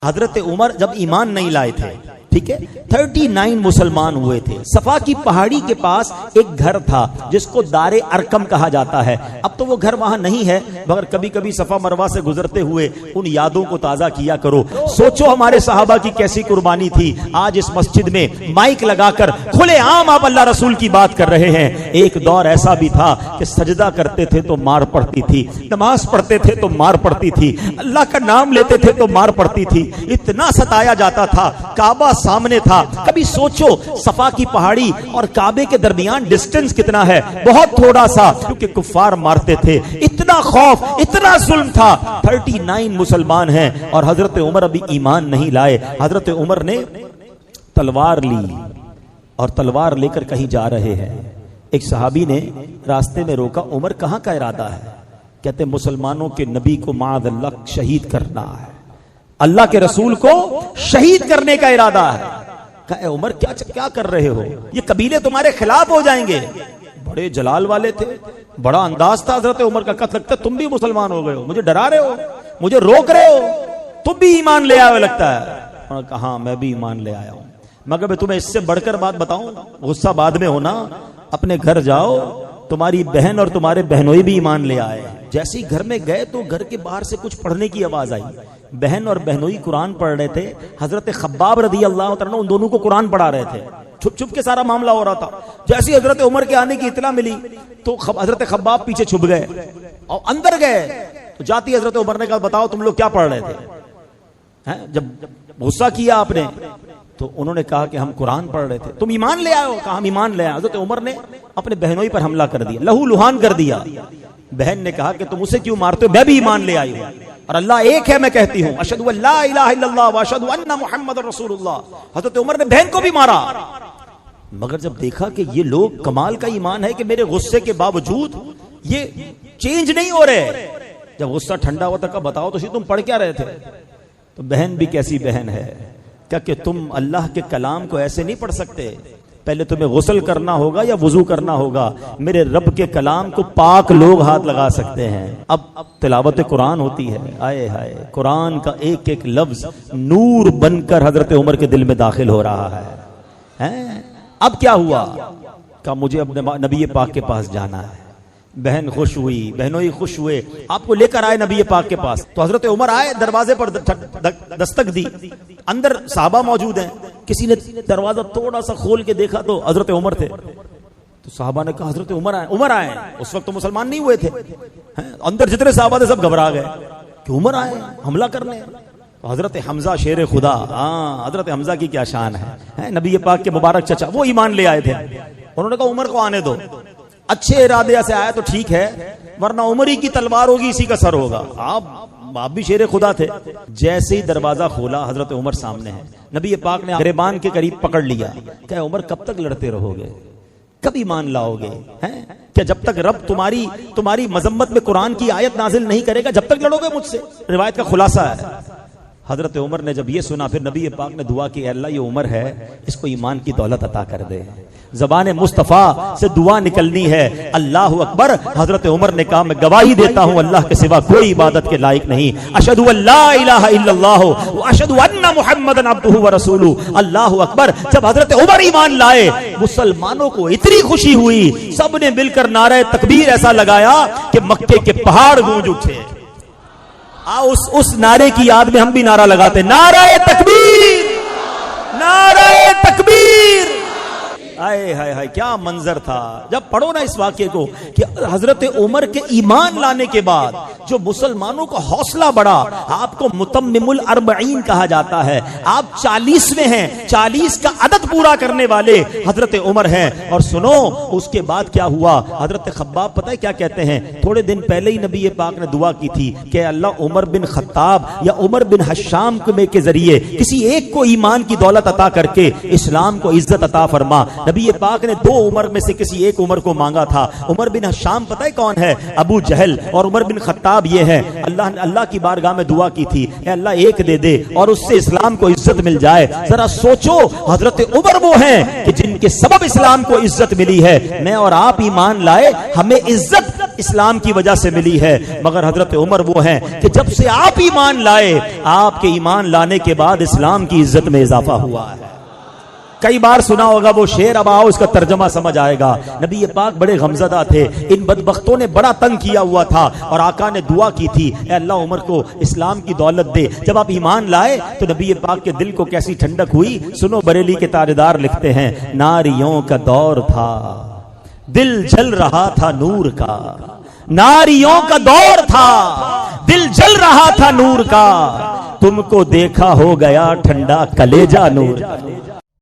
हजरत उमर जब ईमान नहीं लाए थे, ठीक है, 39 मुसलमान हुए थे। सफा की पहाड़ी के पास एक घर था जिसको दारे अरकम कहा जाता है। अब तो वो घर वहां नहीं है, मगर कभी कभी सफा मरवा से गुजरते हुए उन यादों को ताजा किया करो। सोचो हमारे सहाबा की कैसी कुर्बानी थी। आज इस मस्जिद में माइक लगाकर खुलेआम आप अल्लाह रसूल की बात कर रहे हैं। एक दौर ऐसा भी था कि सजदा करते थे तो मार पड़ती थी, नमाज पढ़ते थे तो मार पड़ती थी, अल्लाह का नाम लेते थे तो मार पड़ती थी, इतना सताया जाता था। काबा सामने था। कभी सोचो सफा की पहाड़ी और काबे के दरमियान डिस्टेंस कितना है, बहुत थोड़ा सा, क्योंकि कुफ्फार मारते थे। इतना खौफ, इतना जुल्म था। 39 मुसलमान हैं और हजरत उमर अभी ईमान नहीं लाए। हजरत उमर ने तलवार ली और तलवार लेकर कहीं जा रहे हैं। एक सहाबी ने रास्ते में रोका, उमर कहां का इरादा है? कहते मुसलमानों के नबी को माअल्लाह शहीद करना है, अल्लाह के रसूल को शहीद करने का इरादा है। कहा उमर क्या कर रहे हो, ये कबीले तुम्हारे खिलाफ हो जाएंगे। बड़े जलाल वाले थे, बड़ा अंदाज था हजरत उमर का। कहा लगता तुम भी मुसलमान हो गए हो, मुझे डरा रहे हो, मुझे रोक रहे हो, तुम भी ईमान ले आए हो लगता है। कहा मैं भी ईमान ले आया हूं, मगर मैं तुम्हें इससे बढ़कर बात बताऊं, गुस्सा बाद में होना, अपने घर जाओ, तुम्हारी बहन और तुम्हारे बहनोई भी ईमान ले आए। जैसे ही घर में गए तो घर के बाहर से कुछ पढ़ने की आवाज आई। बहन और बहनोई कुरान पढ़ रहे थे। हजरत खब्बाब रदी अल्लाह तआला उन दोनों को कुरान पढ़ा रहे थे। छुप छुप के सारा मामला हो रहा था। जैसे ही हजरत उमर के आने की इत्तला मिली तो हजरत खब्बाब पीछे छुप गए और अंदर गए। तो जाती हजरत उमर ने कहा बताओ तुम लोग क्या पढ़ रहे थे? हैं? जब गुस्सा किया आपने तो उन्होंने कहा कि हम कुरान पढ़ रहे थे। तुम ईमान ले आए हो? कहा हम ईमान ले आए। हजरत उमर ने अपने बहनोई पर हमला कर दिया, लहू लुहान कर दिया। बहन ने कहा कि तुम उसे क्यों मारते हो, मैं भी ईमान ले आई हूं और अल्लाह एक है मैं कहती हूं, अशहदु अल्ला इलाहा इल्लल्लाह व अशहदु अन्ना मुहम्मदुर रसूलुल्लाह। हजरत उमर ने बहन को भी मारा। मगर जब देखा कि ये लोग कमाल का ईमान है कि मेरे गुस्से के बावजूद ये चेंज नहीं हो रहे, जब गुस्सा ठंडा हुआ तक बताओ तो तुम पढ़ क्या रहे थे? तो बहन भी कैसी बहन है, क्या कि तुम अल्लाह के कलाम को ऐसे नहीं पढ़ सकते, पहले तुम्हें गुस्ल करना होगा या वुजू करना होगा। मेरे रब के कलाम को पाक लोग हाथ लगा सकते हैं। अब तिलावत कुरान होती है, आए हाय, कुरान का एक एक लफ्ज नूर बनकर हजरत उमर के दिल में दाखिल हो रहा है। अब क्या हुआ? का मुझे अपने नबी पाक के पास जाना है। बहन खुश हुई, बहनोई खुश हुए, आपको लेकर आए नबी पाक के पास। तो हजरत उमर आए, दरवाजे पर दस्तक दी, अंदर साहबा मौजूद हैं। किसी ने दरवाजा थोड़ा सा खोल के देखा तो हजरत उमर थे। तो साहबा ने कहा हजरत उमर आए। उमर आए, उस वक्त तो मुसलमान नहीं हुए थे। अंदर जितने साहबा थे सब घबरा गए कि उमर आए हमला करने। तो हजरत हमजा शेर खुदा, हाँ हजरत हमजा की क्या शान है, नबी पाक के मुबारक चचा, वो ईमान ले आए थे। उन्होंने कहा उमर को आने दो, अच्छे इरादे से आया तो ठीक है, वरना उमर ही की तलवार होगी, इसी का सर होगा। आप भी शेर खुदा थे। जैसे ही दरवाजा खोला हजरत उमर सामने है। नबी पाक ने गिरबान के करीब पकड़ लिया। क्या उमर कब तक लड़ते रहोगे, कब ईमान लाओगे? हैं? क्या जब तक रब तुम्हारी मजम्मत में कुरान की आयत नाजिल नहीं करेगा जब तक लड़ोगे मुझसे? रिवायत का खुलासा है। हजरत उमर ने जब ये सुना फिर नबी पाक ने दुआ की, अल्लाह ये उमर है इसको ईमान की दौलत अता कर दे। ज़बान मुस्तफ़ा से दुआ निकलनी है, अल्लाहु अकबर। हजरत उमर ने कहा मैं गवाही देता हूं अल्लाह के सिवा कोई इबादत के लायक नहीं। अशहदु अल्ला इलाहा इल्लल्लाह व अशहदु अन्ना मुहम्मदन अब्दुहु व रसूलुहु। अल्लाहु अकबर। जब हजरत उमर ईमान लाए मुसलमानों को इतनी खुशी हुई, सबने मिलकर नारे तकबीर ऐसा लगाया कि मक्के के पहाड़ गूंज उठे। उस नारे की याद में हम भी नारा लगाते, नारे तकबीर, नारे तकबीर। आए हाय हाय क्या मंजर था। जब पढ़ो ना इस वाक्य को कि हजरत उमर के ईमान लाने के बाद जो मुसलमानों का हौसला बढ़ा। आपको मुतम्मिमुल अर्बईन कहा जाता है, आप 40वें हैं, 40 का अदद पूरा करने वाले हजरत उमर हैं। और सुनो उसके बाद क्या हुआ, हजरत खब्बाब पता है क्या कहते हैं? थोड़े दिन पहले ही नबी पाक ने दुआ की थी कि अल्लाह उमर बिन खत्ताब या उमर बिन हश्शाम के जरिए किसी एक को ईमान की दौलत अता करके इस्लाम को इज्जत अता फरमा। नबी पाक ने 2 उमर में से किसी एक उमर को मांगा था। उमर बिन हश्शाम पता है कौन है? अबू जहल। और उमर बिन खत्ताब ये है। अल्लाह की बारगाह में दुआ की थी, अल्लाह एक दे दे और उससे इस्लाम को इज्जत मिल जाए। जरा सोचो हजरत उमर वो हैं कि जिनके सबब इस्लाम को इज्जत मिली है। मैं और आप ईमान लाए, हमें इज्जत इस्लाम की वजह से मिली है, मगर हजरत उमर वो हैं कि जब से आप ईमान लाए, आपके ईमान लाने के बाद इस्लाम की इज्जत में इजाफा हुआ है। कई बार सुना होगा वो शेर, अब आओ इसका तर्जमा समझ आएगा। नबी ये पाक बड़े गमज़दा थे, इन बदबख्तों ने बड़ा तंग किया हुआ था और आका ने दुआ की थी, ए अल्लाह उमर को इस्लाम की दौलत दे। जब आप ईमान लाए तो नबी पाक के दिल को कैसी ठंडक हुई। सुनो, बरेली के तारेदार लिखते हैं, नारियों का दौर था, दिल जल रहा था नूर का, नारियों का दौर था, दिल जल रहा था नूर का, तुमको देखा हो गया ठंडा कलेजा नूर।